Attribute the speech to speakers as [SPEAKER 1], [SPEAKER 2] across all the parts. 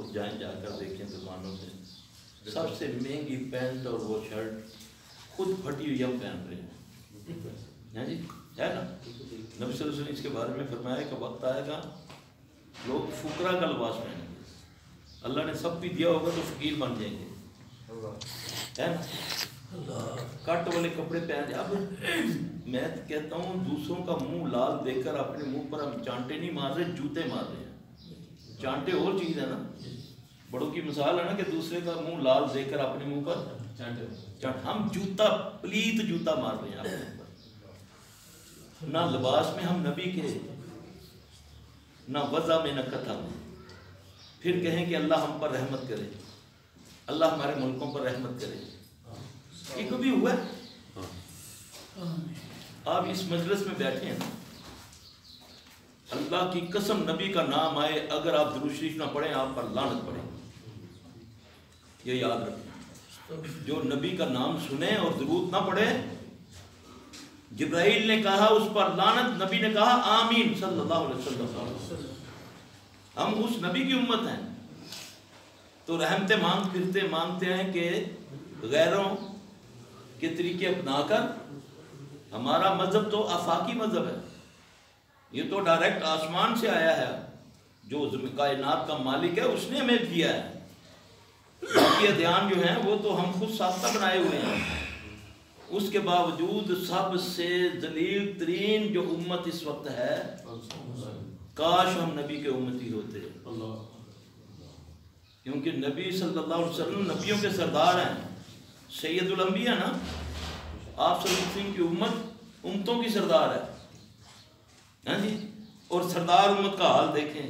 [SPEAKER 1] خود جائیں، جا کر دیکھیں دکانوں سے، سب سے مہنگی پینٹ اور وہ شرٹ خود پھٹی ہوئی ہم پہن رہے ہیں جی، ہے نا؟ نبی صلی اللہ علیہ وسلم اس کے بارے میں فرمایا کہ وقت آئے گا لوگ فقراء کا لباس پہنیں گے، اللہ نے سب بھی دیا ہوگا تو فقیر بن جائیں گے، ہے نا؟ کٹ والے کپڑے پہن جائے۔ اب میں کہتا ہوں دوسروں کا منہ لال دیکھ کر اپنے منہ پر ہم چانٹے نہیں مار رہے، جوتے مار رہے ہیں۔ چانٹے اور چیز ہے نا، بڑوں کی مثال ہے نا کہ دوسرے کا منہ لال دیکھ کر اپنے منہ پر ہم جوتا، پلیت جوتا مار رہے ہیں اپنے منہ پر۔ نہ لباس میں ہم نبی کے، نہ وضع میں، نہ قطع میں۔ پھر کہیں کہ اللہ ہم پر رحمت کرے، اللہ ہمارے ملکوں پر رحمت کرے، یہ کبھی ہوا ہے؟ آپ اس مجلس میں بیٹھے ہیں، اللہ کی قسم نبی کا نام آئے اگر آپ درود شریف نہ پڑھیں آپ پر لعنت پڑے، یہ یاد رکھیں۔ جو نبی کا نام سنے اور درود نہ پڑھے، جبرائیل نے کہا اس پر لعنت، نبی نے کہا آمین صلی اللہ علیہ وسلم۔ ہم اس نبی کی امت ہیں تو رحمتیں مانگتے ہیں کہ غیروں کے طریقے اپنا کر، ہمارا مذہب تو آفاقی مذہب ہے، یہ تو ڈائریکٹ آسمان سے آیا ہے، جو کائنات کا مالک ہے اس نے ہمیں دیا ہے۔ باقی ادیان جو ہیں وہ تو ہم خود ساختہ بنائے ہوئے ہیں، اس کے باوجود سب سے ذلیل ترین جو امت اس وقت ہے، کاش ہم نبی کے امتی ہوتے، کیونکہ نبی صلی اللہ علیہ وسلم نبیوں کے سردار ہیں، سید الانبیاء نا، آپ صلی اللہ علیہ وسلم کی امت امتوں کی سردار ہے، ہاں جی۔ اور سردار امت کا حال دیکھیں،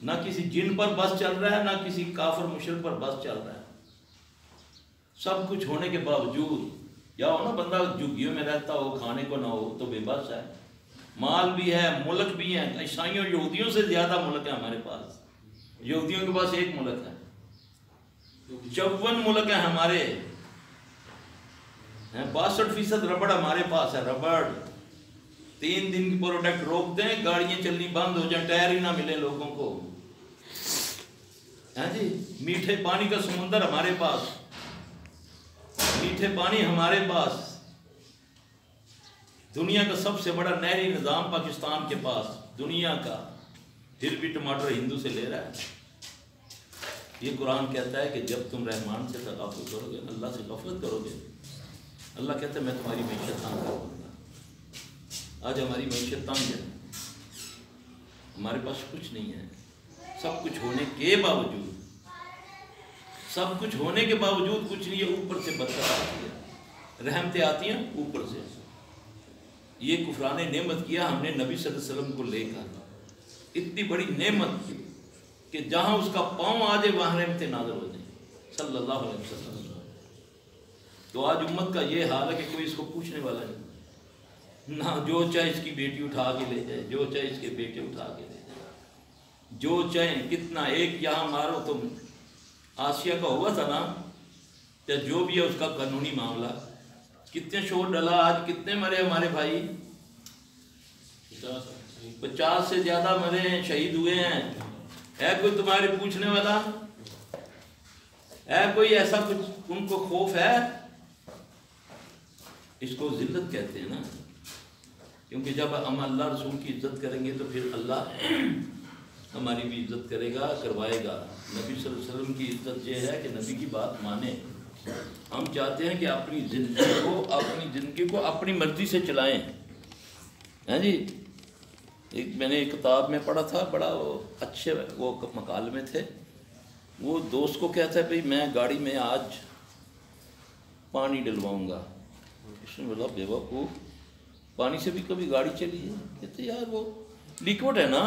[SPEAKER 1] نہ کسی جن پر بس چل رہا ہے، نہ کسی کافر مشرک پر بس چل رہا ہے، سب کچھ ہونے کے باوجود، یا ہو نا بندہ جھگیوں میں رہتا ہو، کھانے کو نہ ہو تو بے بس ہے، مال بھی ہے، ملک بھی ہیں، عیسائیوں یہودیوں سے زیادہ ملک ہے ہمارے پاس، یہودیوں کے پاس ایک ملک ہے، 54 ملک ہیں ہمارے، 62% ربڑ ہمارے پاس ہے، ربڑ 3 دن کی پروڈکٹ روک دیں، گاڑیاں چلنی بند ہو جائیں، ٹائر ہی نہ ملے لوگوں کو، ہاں جی۔ میٹھے پانی کا سمندر ہمارے پاس، میٹھے پانی ہمارے پاس، دنیا کا سب سے بڑا نہری نظام پاکستان کے پاس، دنیا کا، پھر بھی ٹماٹر ہندو سے لے رہا ہے۔ یہ قرآن کہتا ہے کہ جب تم رحمان سے تغافل کرو گے، اللہ سے غفلت کرو گے، اللہ کہتا ہے میں تمہاری معیشت تنگ کروں گا۔ آج ہماری معیشت تنگ ہے، ہمارے پاس کچھ نہیں ہے، سب کچھ ہونے کے باوجود کچھ نہیں ہے، اوپر سے برکت آتی ہے، رحمتیں آتی ہیں اوپر سے۔ یہ کفران نعمت کیا ہم نے نبی صلی اللہ علیہ وسلم کو لے کر، اتنی بڑی نعمت کہ جہاں اس کا پاؤں آ جائے وہاں رحمتیں نازل ہو جائیں، صلی اللہ علیہ وسلم۔ تو آج امت کا یہ حال ہے کہ کوئی اس کو پوچھنے والا نہیں، نہ جو چاہے اس کی بیٹی اٹھا کے لے جائے، جو چاہے اس کے بیٹے اٹھا کے لے جائے، جو چاہے کتنا، ایک یہاں مارو تو آسیہ کا ہوا تھا نا، یا جو بھی ہے اس کا قانونی معاملہ، کتنے شور ڈلا، آج کتنے مرے ہمارے بھائی، 50 سے زیادہ مرے ہیں، شہید ہوئے ہیں۔ ہے کوئی تمہارے پوچھنے والا؟ ہے کوئی ایسا کچھ ان کو خوف ہے؟ اس کو ذلت کہتے ہیں نا، کیونکہ جب ہم اللہ رسول کی عزت کریں گے تو پھر اللہ ہماری بھی عزت کرے گا، کروائے گا۔ نبی صلی اللہ علیہ وسلم کی عزت یہ ہے کہ نبی کی بات مانیں۔ ہم چاہتے ہیں کہ اپنی زندگی کو اپنی مرضی سے چلائیں، ہاں جی۔ میں نے ایک کتاب میں پڑھا تھا، بڑا اچھے وہ مقالے میں تھے، وہ دوست کو کہتا ہے بھئی میں گاڑی میں آج پانی ڈلواؤں گا، اس نے بولا بے وقوف، پانی سے بھی کبھی گاڑی چلی ہے؟ کہتے یار وہ لیکوڈ ہے نا،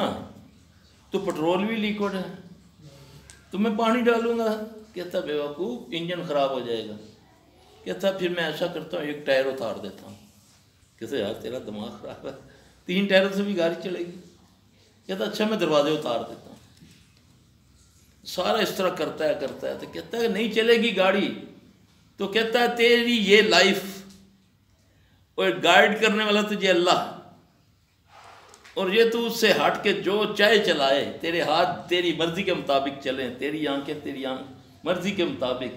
[SPEAKER 1] تو پٹرول بھی لیکوڈ ہے، تو میں پانی ڈالوں گا؟ کہتا بے وقوف انجن خراب ہو جائے گا۔ کہتا پھر میں ایسا کرتا ہوں ایک ٹائر اتار دیتا ہوں۔ کہتا یار تیرا دماغ خراب ہے، 3 ٹائروں سے بھی گاڑی چلے گی؟ کہتا اچھا میں دروازے اتار دیتا ہوں۔ سارا اس طرح کرتا ہے تو کہتا ہے نہیں چلے گی گاڑی، تو کہتا ہے تیری یہ لائف اور گائیڈ کرنے والا تجھے اللہ، اور یہ تو اس سے ہٹ کے جو چاہے چلائے، تیرے ہاتھ تیری مرضی کے مطابق چلیں، تیری آنکھیں تیری مرضی کے مطابق،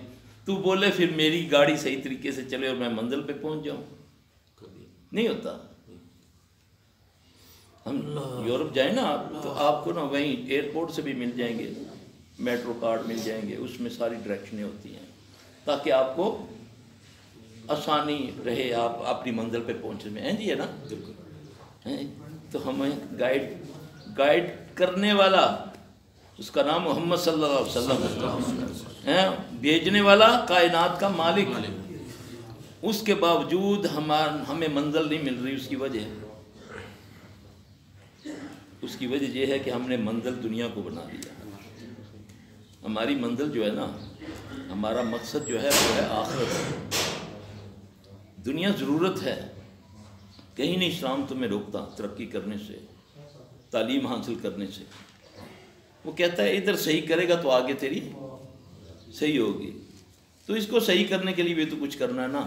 [SPEAKER 1] تو بولے پھر میری گاڑی صحیح طریقے سے چلے اور میں منزل پہ پہنچ جاؤں، نہیں ہوتا۔ ہم یورپ جائیں نا آپ، تو آپ کو نا وہیں ایئرپورٹ سے بھی مل جائیں گے میٹرو کارڈ مل جائیں گے، اس میں ساری ڈائریکشنیں ہوتی ہیں تاکہ آپ کو آسانی رہے آپ اپنی منزل پہ پہنچنے میں، ہیں جی ہے نا؟ تو ہمیں گائیڈ کرنے والا، اس کا نام محمد صلی اللہ علیہ وسلم ہے، بھیجنے والا کائنات کا مالک، اس کے باوجود ہمیں منزل نہیں مل رہی۔ اس کی وجہ یہ ہے کہ ہم نے منزل دنیا کو بنا دیا۔ ہماری منزل جو ہے نا، ہمارا مقصد جو ہے وہ ہے آخرت۔ دنیا ضرورت ہے، کہیں نہیں اسلام تمہیں روکتا ترقی کرنے سے، تعلیم حاصل کرنے سے۔ وہ کہتا ہے ادھر صحیح کرے گا تو آگے تیری صحیح ہوگی، تو اس کو صحیح کرنے کے لیے بھی تو کچھ کرنا ہے نا،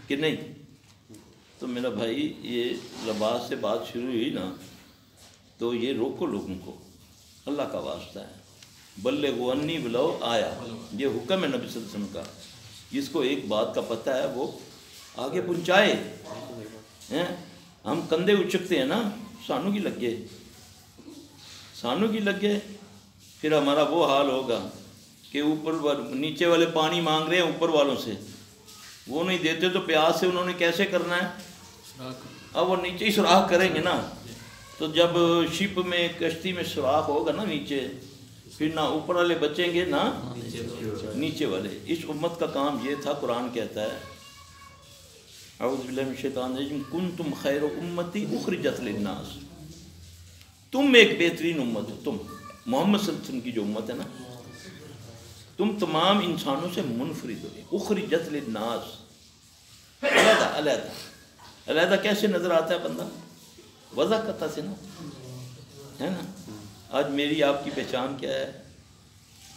[SPEAKER 1] کہ نہیں؟ تو میرا بھائی یہ لباس سے بات شروع ہوئی نا، تو یہ روکو لوگوں کو، اللہ کا واسطہ ہے، بلغوا انی ولو آیا، یہ حکم ہے نبی صلی اللہ علیہ وسلم کا۔ جس کو ایک بات کا پتہ ہے وہ آگے پہنچائے۔ ہم کندھے اچکتے ہیں نا، سانوں کی لگے، پھر ہمارا وہ حال ہوگا کہ نیچے والے پانی مانگ رہے ہیں اوپر والوں سے، وہ نہیں دیتے تو پیاس سے انہوں نے کیسے کرنا ہے؟ اب وہ نیچے ہی سوراخ کریں گے نا، تو جب شپ میں کشتی میں سوراخ ہوگا نا نیچے، پھر نہ اوپر والے بچیں گے نہ نیچے والے۔ اس امت کا کام یہ تھا، قرآن کہتا ہے اعوذ باللہ من الشیطان الرجیم کنتم خیر امتی اخرجت للناس، تم ایک بہترین امت ہو، تم محمد صلی اللہ علیہ وسلم کی جو امت ہے نا، تم تمام انسانوں سے منفرد ہو، اخرجت للناس، علیحدہ کیسے نظر آتا ہے بندہ؟ وضاحت سے نا، ہے نا؟ آج میری آپ کی پہچان کیا ہے؟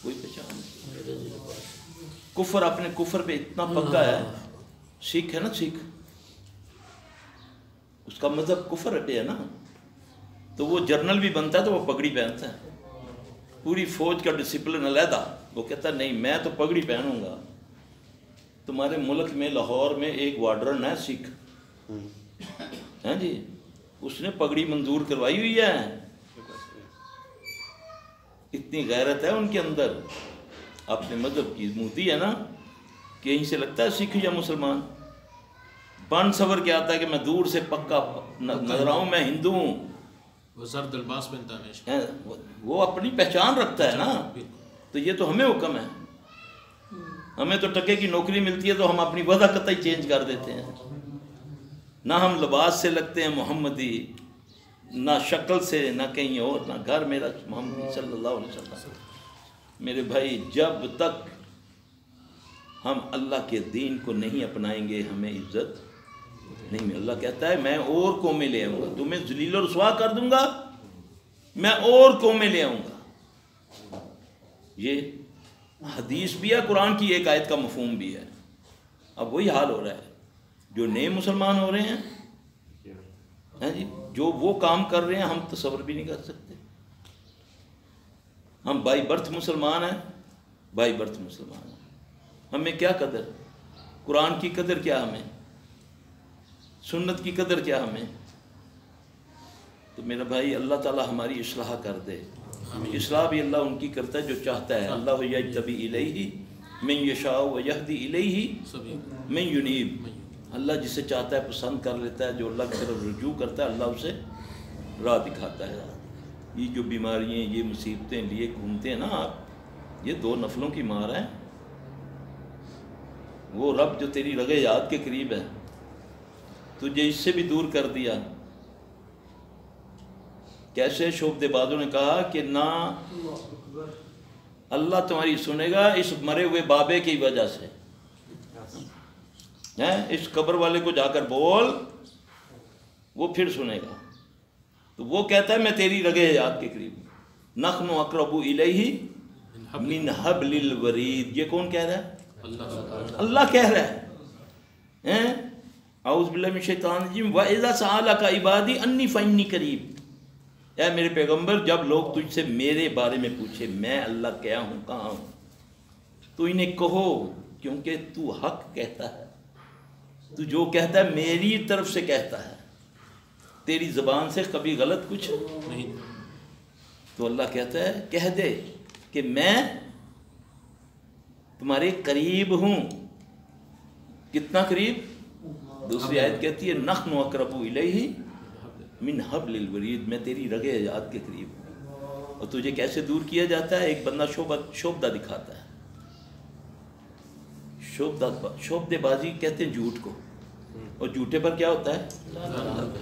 [SPEAKER 1] کوئی پہچان نہیں۔ کفر اپنے کفر پہ اتنا پکا ہے، سکھ ہے نا، سکھ، اس کا مذہب کفر پہ ہے نا، تو وہ جرنل بھی بنتا ہے تو وہ پگڑی پہنتا ہے، پوری فوج کا ڈسپلن علیحدہ، وہ کہتا ہے نہیں میں تو پگڑی پہنوں گا۔ تمہارے ملک میں لاہور میں ایک وارڈرن ہے سکھ، ہیں جی، اس نے پگڑی منظور کروائی ہوئی ہے، اتنی غیرت ہے ان کے اندر اپنے مذہب کی، مودی ہے نا، کہ یہیں سے لگتا ہے سکھ یا مسلمان، بن سور کے آتا ہے کہ میں دور سے پکا نظر آؤں میں ہندو ہوں،
[SPEAKER 2] وہ زرد لباس پہنتا ہے،
[SPEAKER 1] وہ اپنی پہچان رکھتا ہے نا۔ تو یہ تو ہمیں حکم ہے، ہمیں تو ٹکے کی نوکری ملتی ہے تو ہم اپنی وضع قطعی چینج کر دیتے ہیں، نہ ہم لباس سے لگتے ہیں محمدی، نہ شکل سے، نہ کہیں اور، نہ گھر میرا محمد صلی اللہ علیہ وسلم۔ میرے بھائی جب تک ہم اللہ کے دین کو نہیں اپنائیں گے ہمیں عزت نہیں ملے۔ اللہ کہتا ہے میں اور قومیں لے آؤں گا، تمہیں ذلیل و رسوا کر دوں گا، میں اور قومیں لے آؤں گا۔ یہ حدیث بھی ہے، قرآن کی ایک آیت کا مفہوم بھی ہے۔ اب وہی حال ہو رہا ہے، جو نئے مسلمان ہو رہے ہیں جی، جو وہ کام کر رہے ہیں ہم تصور بھی نہیں کر سکتے۔ ہم بائی برتھ مسلمان ہیں، بائی برتھ مسلمان ہیں، ہمیں کیا قدر، قرآن کی قدر کیا ہمیں، سنت کی قدر کیا ہمیں۔ تو میرا بھائی اللہ تعالی ہماری اصلاح کر دے، اصلاح بھی اللہ ان کی کرتا ہے جو چاہتا ہے۔ اللہ یجتبی الیہ من یشاء ویہدی الیہ من ینیب، اللہ جسے چاہتا ہے پسند کر لیتا ہے، جو اللہ کی طرف رجوع کرتا ہے اللہ اسے راہ دکھاتا ہے۔ یہ جو بیماریاں، یہ مصیبتیں لیے گھومتے ہیں نا آپ، یہ دو نفلوں کی مار ہے۔ وہ رب جو تیری رگے یاد کے قریب ہے، تجھے اس سے بھی دور کر دیا۔ کیسے شعبد بازوں نے کہا کہ نہ اللہ تمہاری سنے گا اس مرے ہوئے بابے کی وجہ سے، اس قبر والے کو جا کر بول، وہ پھر سنے گا۔ تو وہ کہتا ہے میں تیری رگے حیات کے قریب ہوں، نحن اقرب الیہ من حبل الورید۔ یہ کون کہہ رہا ہے؟ اللہ کہہ رہا ہے۔ اعوذ باللہ من الشیطان الرجیم وَإِذَا سَأَلَكَ عِبَادِي أَنِّي فَإِنِّي قَرِيبٌ۔ اے میرے پیغمبر جب لوگ تجھ سے میرے بارے میں پوچھے میں اللہ کیا ہوں کہاں ہوں تو انہیں کہو کیونکہ تو حق کہتا ہے، تو جو کہتا ہے میری طرف سے کہتا ہے، تیری زبان سے کبھی غلط کچھ
[SPEAKER 2] نہیں۔
[SPEAKER 1] تو اللہ کہتا ہے کہہ دے کہ میں تمہارے قریب ہوں۔ کتنا قریب؟ دوسری آیت کہتی ہے نحن اقرب الیہ من حبل الورید، میں تیری رگ حیات کے قریب ہوں۔ اور تجھے کیسے دور کیا جاتا ہے؟ ایک بندہ شعبدہ دکھاتا ہے، شعبدے بازی کہتے ہیں جھوٹ کو، اور جھوٹے پر کیا ہوتا ہے؟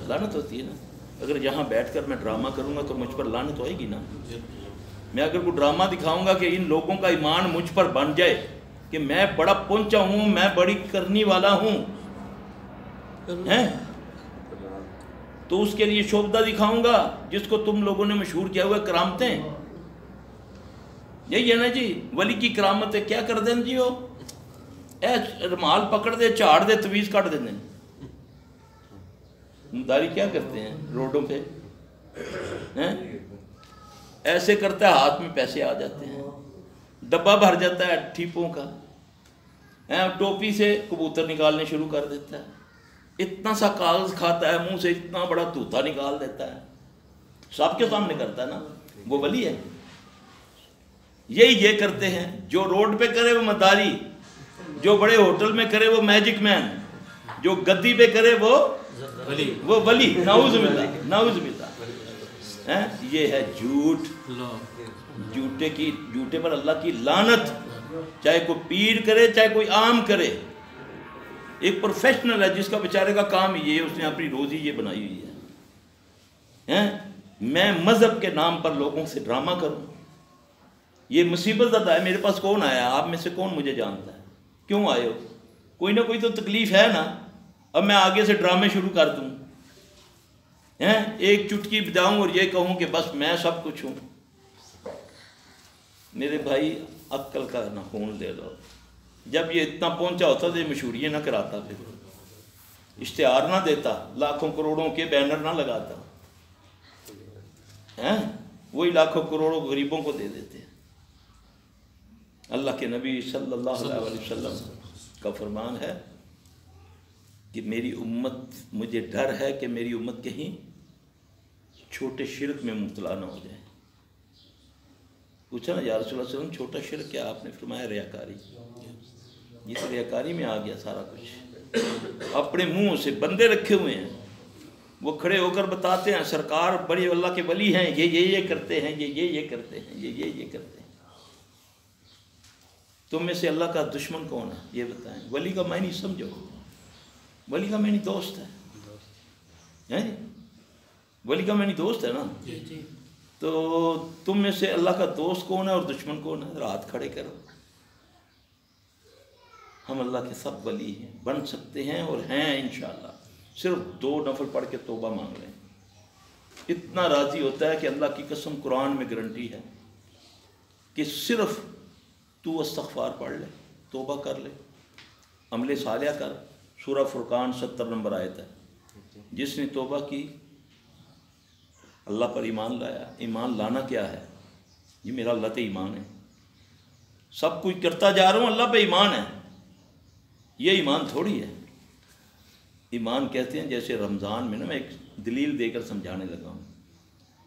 [SPEAKER 1] لعنت ہوتی ہے نا۔ اگر یہاں بیٹھ کر میں ڈرامہ کروں گا تو مجھ پر لعنت ہوئے گی نا۔ میں اگر کوئی ڈرامہ دکھاؤں گا کہ ان لوگوں کا ایمان مجھ پر بن جائے کہ میں بڑا پہنچا ہوں، میں بڑی کرنی والا ہوں، تو اس کے لیے شعبدہ دکھاؤں گا جس کو تم لوگوں نے مشہور کیا ہوا کرامتیں۔ یہی ہے نا جی، ولی کی کرامت ہے، کیا کر دیں جی وہ رومال پکڑ دے، چاڑ دے، تویز کٹ دیں۔ مداری کیا کرتے ہیں روڈوں پہ؟ ایسے کرتا ہے، ہاتھ میں پیسے آ جاتے ہیں، ڈبہ بھر جاتا ہے ٹھیپوں کا، ٹوپی سے کبوتر نکالنے شروع کر دیتا ہے، اتنا سا کاغذ کھاتا ہے، منہ سے اتنا بڑا طوطا نکال دیتا ہے، سب کے سامنے کرتا ہے نا، وہ ولی ہے۔ یہی یہ کرتے ہیں، جو روڈ پہ کرے وہ مداری، جو بڑے ہوٹل میں کرے وہ میجک مین، جو گدی پہ کرے وہ ولی۔ نعوذ باللہ، نعوذ باللہ۔ یہ ہے جھوٹ، جھوٹے پر اللہ کی لعنت، چاہے کوئی پیر کرے چاہے کوئی عام کرے۔ ایک پروفیشنل ہے جس کا بیچارے کا کام یہ ہے، اس نے اپنی روزی یہ بنائی ہوئی ہے۔ میں مذہب کے نام پر لوگوں سے ڈرامہ کروں، یہ مصیبت زدہ ہے۔ میرے پاس کون آیا؟ آپ میں سے کون مجھے جانتا ہے؟ کیوں آئے ہو؟ کوئی نہ کوئی تو تکلیف ہے نا۔ اب میں آگے سے ڈرامے شروع کر دوں، ایک چٹکی بجاؤں اور یہ کہوں کہ بس میں سب کچھ ہوں۔ میرے بھائی عقل کا نہ خون لے لو۔ جب یہ اتنا پہنچا ہوتا تو یہ مشہوریاں نہ کراتا، پھر اشتہار نہ دیتا، لاکھوں کروڑوں کے بینر نہ لگاتا، وہی لاکھوں کروڑوں غریبوں کو دے دیتے۔ اللہ کے نبی صلی اللہ علیہ وسلم کا فرمان ہے کہ میری امت، مجھے ڈر ہے کہ میری امت کہیں چھوٹے شرک میں مبتلا نہ ہو جائے۔ پوچھا نا یا رسول اللہ صلی اللہ علیہ وسلم چھوٹا شرک کیا؟ آپ نے فرمایا ریاکاری۔ یہ تو ریاکاری میں آ گیا سارا کچھ۔ اپنے منہ سے بندے رکھے ہوئے ہیں، وہ کھڑے ہو کر بتاتے ہیں سرکار بڑے اللہ کے ولی ہیں، یہ کرتے ہیں، یہ کرتے ہیں، یہ کرتے ہیں۔ تم میں سے اللہ کا دشمن کون ہے یہ بتائیں؟ ولی کا معنی سمجھو، ولی کا معنی دوست ہے، ولی کا معنی دوست ہے نا۔ تو تم میں سے اللہ کا دوست کون ہے اور دشمن کون ہے؟ ہاتھ کھڑے کرو۔ ہم اللہ کے سب ولی ہیں، بن سکتے ہیں اور ہیں انشاءاللہ۔ صرف 2 نفل پڑھ کے توبہ مانگ لیں، اتنا راضی ہوتا ہے کہ اللہ کی قسم قرآن میں گارنٹی ہے کہ صرف تو استغفار پڑھ لے، توبہ کر لے، عمل صالح کر۔ سورہ فرقان 70 نمبر آیت ہے۔ جس نے توبہ کی، اللہ پر ایمان لایا۔ ایمان لانا کیا ہے؟ یہ میرا اللہ پہ ایمان ہے، سب کچھ کرتا جا رہا ہوں، اللہ پہ ایمان ہے۔ یہ ایمان تھوڑی ہے۔ ایمان کہتے ہیں جیسے رمضان میں نا، میں ایک دلیل دے کر سمجھانے لگا ہوں۔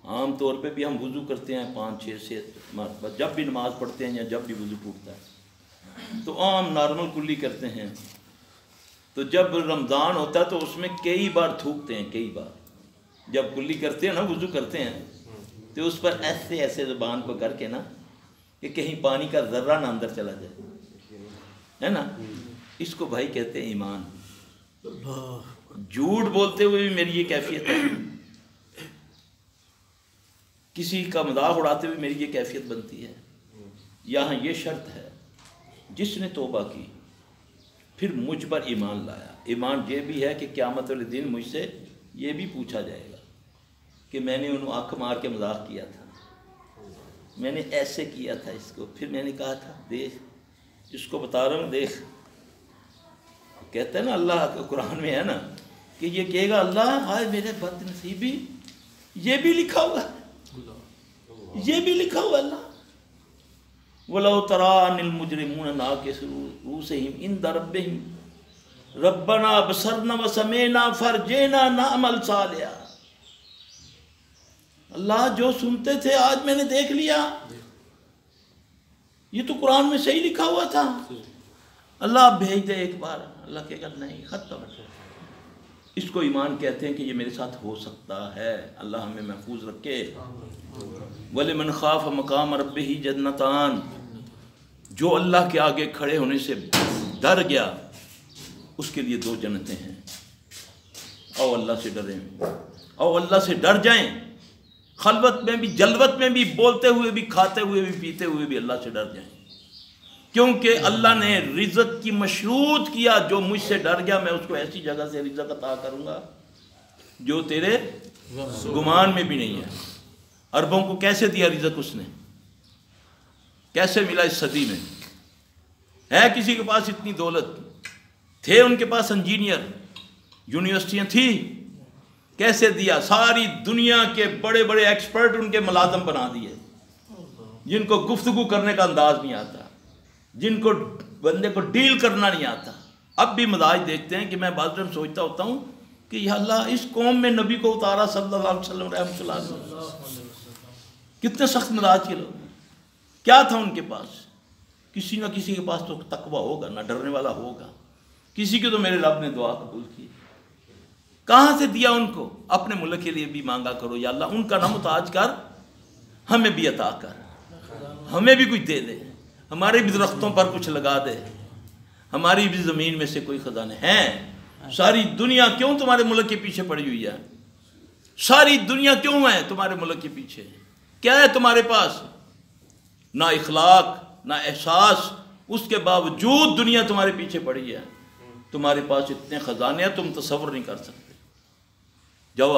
[SPEAKER 1] عام طور پہ بھی ہم وضو کرتے ہیں 5-6 مرتبہ، جب بھی نماز پڑھتے ہیں یا جب بھی وضو ٹوٹتا ہے تو عام نارمل کلی کرتے ہیں۔ تو جب رمضان ہوتا ہے تو اس میں کئی بار تھوکتے ہیں، کئی بار جب کلی کرتے ہیں نا، وضو کرتے ہیں تو اس پر ایسے زبان کو کر کے نا کہ کہیں پانی کا ذرہ نہ اندر چلا جائے، ہے نا۔ اس کو بھائی کہتے ہیں ایمان۔ جھوٹ بولتے ہوئے بھی میری یہ کیفیت ہے، کسی کا مذاق اڑاتے ہوئے میری یہ کیفیت بنتی ہے۔ یہاں یہ شرط ہے، جس نے توبہ کی پھر مجھ پر ایمان لایا۔ ایمان یہ بھی ہے کہ قیامت والے دن مجھ سے یہ بھی پوچھا جائے گا کہ میں نے انہوں آنکھ مار کے مذاق کیا تھا، میں نے ایسے کیا تھا اس کو، پھر میں نے کہا تھا دیکھ جس کو بتا رہا ہوں دیکھ۔ کہتے ہیں نا اللہ کے قرآن میں ہے نا کہ یہ کہے گا اللہ ہائے میرے بد نصیبی، یہ بھی لکھا ہوا ہے۔ یہ بھی لکھا ہوا اللہ وَلَوْ تَرَىٰ أَنِ الْمُجْرِمُونَ نَاكِسُو رُؤُوسِهِمْ عِنْدَ رَبِّهِمْ رَبَّنَا أَبْصَرْنَا وَسَمِعْنَا فَارْجِعْنَا نَعْمَلْ صَالِحًا۔ اللہ جو سنتے تھے آج میں نے دیکھ لیا، یہ تو قرآن میں صحیح لکھا ہوا تھا، اللہ آپ بھیج دے ایک بار۔ اللہ کہے گا نہیں، ختم۔ اس کو ایمان کہتے ہیں کہ یہ میرے ساتھ ہو سکتا ہے، اللہ ہمیں محفوظ رکھے۔ وَلِمَنْ خَافَ مَقَامَ رَبِّهِ جَنَّتَانِ، جو اللہ کے آگے کھڑے ہونے سے ڈر گیا اس کے لیے 2 جنتیں ہیں۔ او اللہ سے ڈریں، او اللہ سے ڈر جائیں، خلوت میں بھی، جلوت میں بھی، بولتے ہوئے بھی، کھاتے ہوئے بھی، پیتے ہوئے بھی اللہ سے ڈر جائیں، کیونکہ اللہ نے رزق کی مشروط کیا، جو مجھ سے ڈر گیا میں اس کو ایسی جگہ سے رزق عطا کروں گا جو تیرے گمان میں بھی نہیں ہے۔ عربوں کو کیسے دیا رزق اس نے؟ کیسے ملا اس صدی میں؟ ہے کسی کے پاس اتنی دولت؟ تھے ان کے پاس انجینئر، یونیورسٹیاں تھی، کیسے دیا؟ ساری دنیا کے بڑے بڑے ایکسپرٹ ان کے ملازم بنا دیے، جن کو گفتگو کرنے کا انداز نہیں آتا، جن کو بندے کو ڈیل کرنا نہیں آتا۔ اب بھی مزاج دیکھتے ہیں کہ میں بعض دفعہ سوچتا ہوتا ہوں کہ یا اللہ اس قوم میں نبی کو اتارا صلی اللہ علیہ وسلم رحمۃ اللہ علیہ، کتنے سخت مزاج کے لوگ، کیا تھا ان کے پاس؟ کسی نہ کسی کے پاس تو تقویٰ ہوگا، نہ ڈرنے والا ہوگا، کسی کی تو میرے رب نے دعا قبول کی۔ کہاں سے دیا ان کو؟ اپنے ملک کے لیے بھی مانگا کرو، یا اللہ ان کا نہ محتاج کر، ہمیں بھی عطا کر، ہمیں بھی کچھ دے دے، ہمارے بھی درختوں پر کچھ لگا دے، ہماری بھی زمین میں سے کوئی خزانے ہیں۔ ساری دنیا کیوں تمہارے ملک کے پیچھے پڑی ہوئی ہے؟ ساری دنیا کیوں ہے تمہارے ملک کے پیچھے؟ کیا ہے تمہارے پاس؟ نہ اخلاق، نہ احساس، اس کے باوجود دنیا تمہارے پیچھے پڑی ہے۔ تمہارے پاس اتنے خزانے ہیں تم تصور نہیں کر سکتے۔ جاؤ